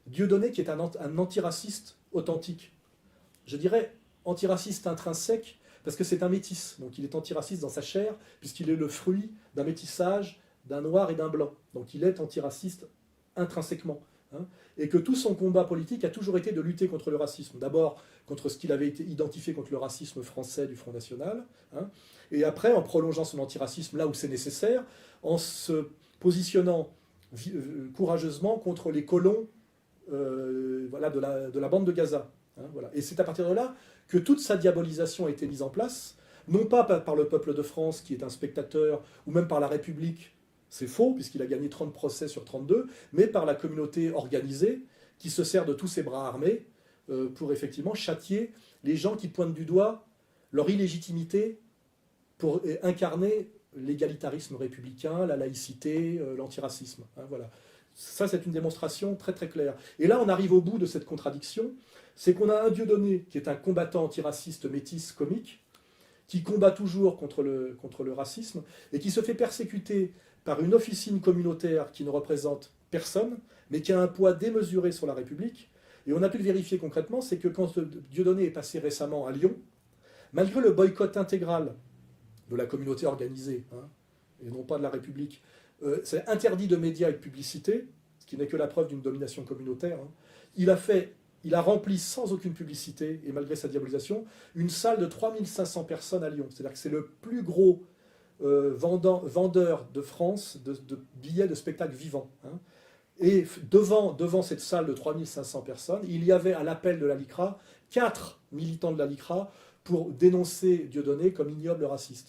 Dieudonné qui est un antiraciste authentique. Je dirais antiraciste intrinsèque, parce que c'est un métis, donc il est antiraciste dans sa chair, puisqu'il est le fruit d'un métissage d'un noir et d'un blanc. Donc il est antiraciste intrinsèquement. Hein, et que tout son combat politique a toujours été de lutter contre le racisme. D'abord contre ce qu'il avait été identifié contre le racisme français du Front National, hein, et après en prolongeant son antiracisme là où c'est nécessaire, en se positionnant courageusement contre les colons voilà, de la bande de Gaza. Hein, voilà. Et c'est à partir de là que toute sa diabolisation a été mise en place, non pas par le peuple de France qui est un spectateur, ou même par la République, c'est faux, puisqu'il a gagné 30 procès sur 32, mais par la communauté organisée, qui se sert de tous ses bras armés pour effectivement châtier les gens qui pointent du doigt leur illégitimité pour incarner l'égalitarisme républicain, la laïcité, l'antiracisme. Hein, voilà. Ça, c'est une démonstration très très claire. Et là, on arrive au bout de cette contradiction, c'est qu'on a un Dieudonné qui est un combattant antiraciste métis comique, qui combat toujours contre le racisme, et qui se fait persécuter par une officine communautaire qui ne représente personne, mais qui a un poids démesuré sur la République. Et on a pu le vérifier concrètement, c'est que quand Dieudonné est passé récemment à Lyon, malgré le boycott intégral de la communauté organisée, hein, et non pas de la République, c'est interdit de médias et de publicité, ce qui n'est que la preuve d'une domination communautaire, hein, il a rempli sans aucune publicité, et malgré sa diabolisation, une salle de 3500 personnes à Lyon. C'est-à-dire que c'est le plus gros vendeur de France de billets de spectacles vivants. Hein. Et devant cette salle de 3500 personnes, il y avait à l'appel de la LICRA 4 militants de la LICRA pour dénoncer Dieudonné comme ignoble raciste.